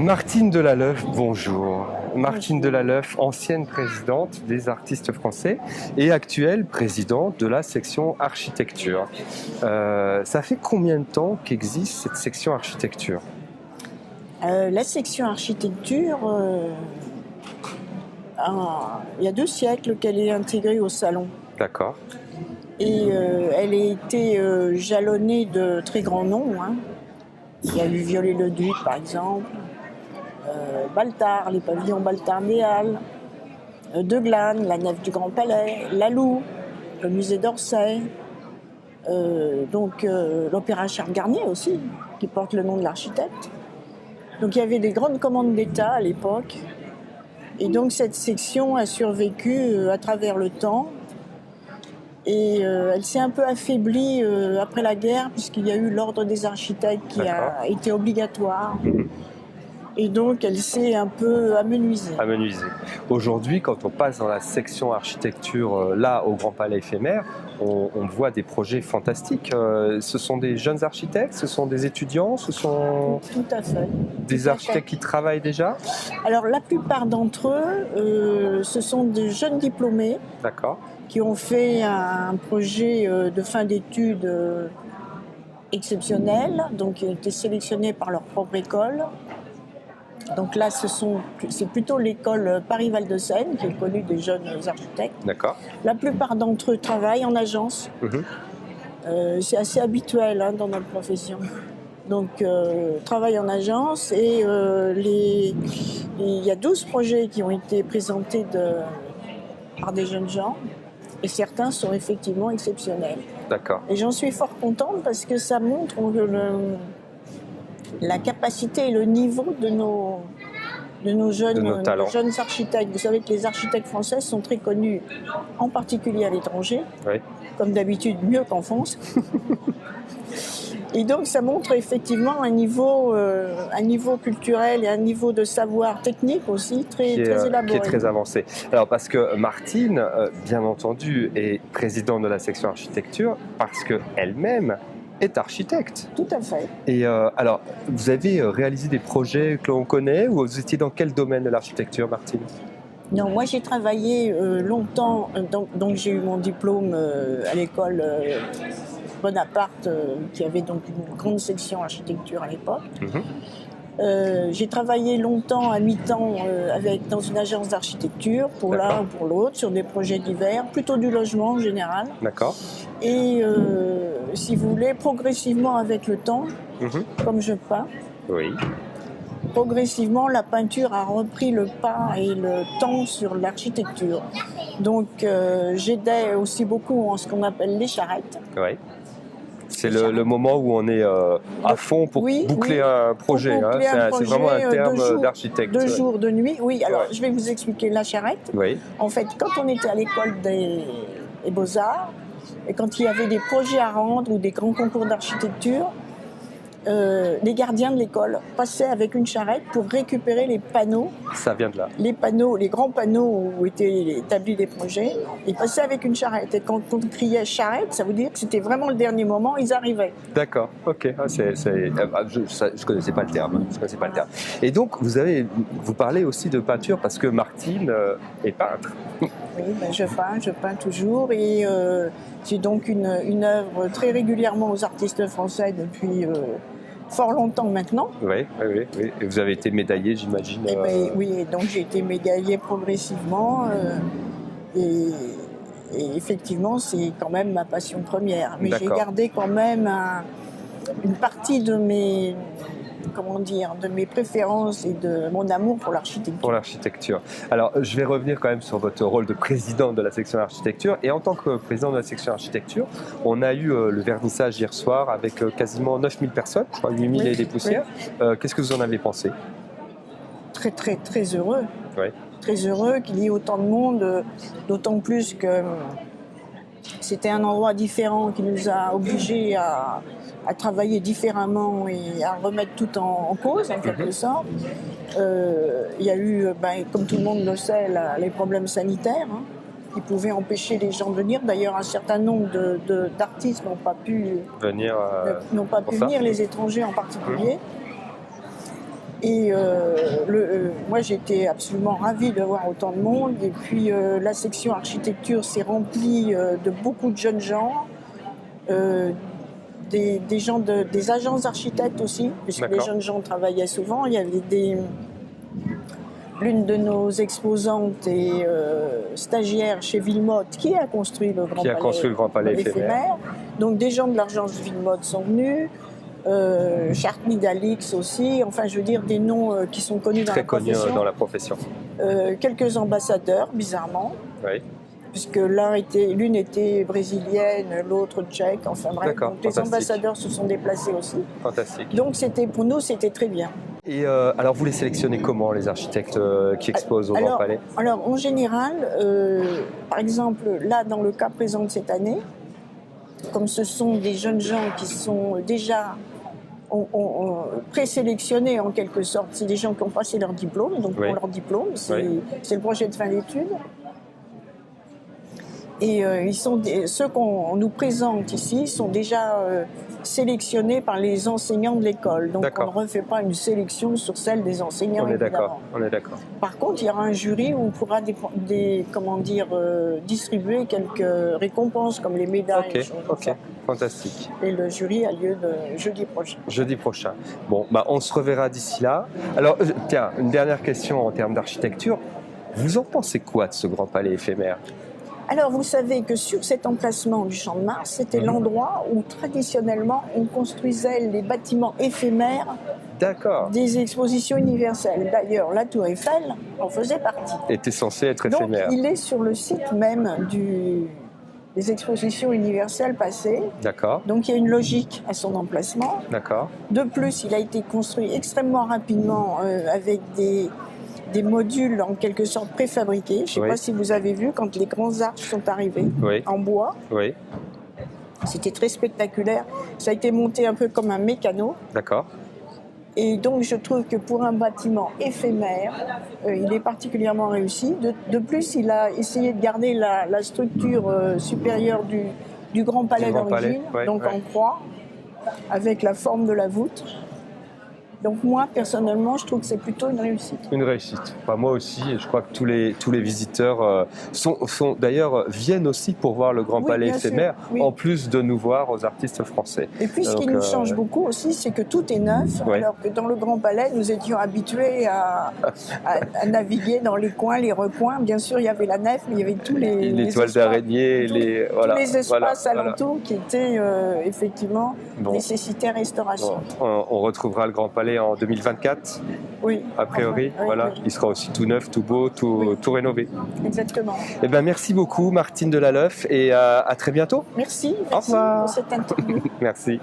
Martine Delaleuf, bonjour. Martine Delaleuf, ancienne présidente des artistes français et actuelle présidente de la section architecture. Ça fait combien de temps qu'existe cette section architecture ? La section architecture, il y a 2 siècles qu'elle est intégrée au salon. D'accord. Et elle a été jalonnée de très grands noms. Il y a eu Viollet-le-Duc, par exemple, Baltard, les pavillons Baltard des Halles, De Glane, la nef du Grand Palais, Laloux, le musée d'Orsay, l'opéra Charles Garnier aussi, qui porte le nom de l'architecte. Donc il y avait des grandes commandes d'État à l'époque. Et donc cette section a survécu à travers le temps. Et elle s'est un peu affaiblie après la guerre, puisqu'il y a eu l'ordre des architectes qui a été obligatoire. Et donc elle s'est un peu amenuisée. Aujourd'hui, quand on passe dans la section architecture, là, au Grand Palais éphémère, on voit des projets fantastiques. Ce sont des jeunes architectes, ce sont des étudiants, ce sont Tout à fait. Des architectes qui travaillent déjà ? Alors la plupart d'entre eux, ce sont de jeunes diplômés. D'accord. Qui ont fait un projet de fin d'études exceptionnel, donc qui ont été sélectionnés par leur propre école. Donc là, c'est plutôt l'école Paris-Val-de-Seine qui est connue des jeunes architectes. D'accord. La plupart d'entre eux travaillent en agence. C'est assez habituel dans notre profession. Donc, travaillent en agence et il y a 12 projets qui ont été présentés par des jeunes gens. Et certains sont effectivement exceptionnels. D'accord. Et j'en suis fort contente parce que ça montre la capacité et le niveau de nos jeunes architectes. Vous savez que les architectes français sont très connus, en particulier à l'étranger, comme d'habitude mieux qu'en France. Et donc ça montre effectivement un niveau culturel et un niveau de savoir technique aussi très élaboré. Qui est très avancé. Alors parce que Martine, bien entendu, est présidente de la section architecture parce qu'elle-même est architecte. Tout à fait. Et alors, vous avez réalisé des projets que l'on connaît ou vous étiez dans quel domaine de l'architecture, Martine ? Non, moi j'ai travaillé longtemps, donc j'ai eu mon diplôme à l'école Bonaparte, qui avait donc une grande section architecture à l'époque. J'ai travaillé longtemps à mi-temps dans une agence d'architecture, pour l'un ou pour l'autre, sur des projets divers, plutôt du logement en général. D'accord. Et si vous voulez, progressivement avec le temps, comme je peins, progressivement la peinture a repris le pas et le temps sur l'architecture. Donc j'aidais aussi beaucoup en ce qu'on appelle les charrettes. Oui. C'est le moment où on est à fond pour boucler un projet. C'est vraiment un terme d'architecte. 2 jours, de nuit. Oui, alors je vais vous expliquer la charrette. En fait, quand on était à l'école des Beaux-Arts, et quand il y avait des projets à rendre ou des grands concours d'architecture, les gardiens de l'école passaient avec une charrette pour récupérer les panneaux. Ça vient de là. Les grands panneaux où étaient établis des projets, ils passaient avec une charrette. Et quand on criait charrette, ça veut dire que c'était vraiment le dernier moment, ils arrivaient. D'accord, ok. Je connaissais pas le terme. Et donc, vous parlez aussi de peinture parce que Martine est peintre. Oui, je peins toujours et j'ai donc une œuvre très régulièrement aux artistes français depuis fort longtemps maintenant. Oui. Et vous avez été médaillée, j'imagine. Oui, et donc j'ai été médaillée progressivement et effectivement c'est quand même ma passion première. Mais j'ai gardé quand même une partie de mes préférences et de mon amour pour l'architecture. Alors, je vais revenir quand même sur votre rôle de présidente de la section architecture. Et en tant que président de la section architecture, on a eu le vernissage hier soir avec quasiment 9000 personnes, je crois 8000 et des poussières. Qu'est-ce que vous en avez pensé ? Très, très, très heureux. Oui. Très heureux qu'il y ait autant de monde, d'autant plus que c'était un endroit différent qui nous a obligés à travailler différemment et à remettre tout en cause, en quelque sorte. Il y a eu, comme tout le monde le sait, les problèmes sanitaires qui pouvaient empêcher les gens de venir. D'ailleurs, un certain nombre d'artistes n'ont pas pu venir, les étrangers en particulier. Et moi, j'étais absolument ravie de voir autant de monde. Et puis, la section architecture s'est remplie de beaucoup de jeunes gens, des gens des agences d'architectes aussi, puisque les jeunes gens travaillaient souvent. Il y avait l'une de nos exposantes et stagiaire chez Villemotte qui a construit le Grand Palais éphémère. Donc, des gens de l'agence Villemotte sont venus. Chartny d'Alix aussi, enfin je veux dire des noms qui sont connus dans la profession. Quelques ambassadeurs, bizarrement, oui. Puisque l'une était brésilienne, l'autre tchèque, enfin bref, donc les ambassadeurs se sont déplacés aussi. Fantastique. Donc pour nous c'était très bien. Et alors vous les sélectionnez comment, les architectes qui exposent au Grand Palais? Alors en général, par exemple là dans le cas présent de cette année, comme ce sont des jeunes gens qui sont déjà présélectionnés en quelque sorte, c'est des gens qui ont passé leur diplôme, donc pour leur diplôme, c'est le projet de fin d'études. Et ceux qu'on nous présente ici sont déjà sélectionnés par les enseignants de l'école. Donc on ne refait pas une sélection sur celle des enseignants. On est d'accord. Par contre, il y aura un jury où on pourra distribuer quelques récompenses comme les médailles. Fantastique. Et le jury a lieu jeudi prochain. Jeudi prochain. Bon, on se reverra d'ici là. Alors, tiens, une dernière question en termes d'architecture. Vous en pensez quoi de ce Grand Palais éphémère ? Alors, vous savez que sur cet emplacement du Champ de Mars, c'était l'endroit où traditionnellement on construisait les bâtiments éphémères des expositions universelles. D'ailleurs, la Tour Eiffel en faisait partie. Était censé être éphémère. Donc, il est sur le site même des expositions universelles passées. D'accord. Donc, il y a une logique à son emplacement. D'accord. De plus, il a été construit extrêmement rapidement avec des modules en quelque sorte préfabriqués. Je ne sais pas si vous avez vu quand les grands arcs sont arrivés en bois. Oui. C'était très spectaculaire. Ça a été monté un peu comme un mécano. D'accord. Et donc je trouve que pour un bâtiment éphémère, il est particulièrement réussi. De plus, il a essayé de garder la structure supérieure du Grand Palais d'origine, en croix, avec la forme de la voûte. Donc moi, personnellement, je trouve que c'est plutôt une réussite. Une réussite. Moi aussi, et je crois que tous les visiteurs d'ailleurs viennent aussi pour voir le Grand Palais éphémère, en plus de nous voir aux artistes français. Et puis ce qui nous change beaucoup aussi, c'est que tout est neuf, alors que dans le Grand Palais, nous étions habitués à naviguer dans les coins, les recoins. Bien sûr, il y avait la nef, mais il y avait tous les toiles d'araignée, tous les espaces alentours qui étaient effectivement nécessitaient restauration. On retrouvera le Grand Palais en 2024, a priori. Il sera aussi tout neuf, tout beau, tout rénové. Exactement. Eh ben, merci beaucoup Martine Delaleuf et à très bientôt. Merci. Au revoir. Pour cette interview. Merci.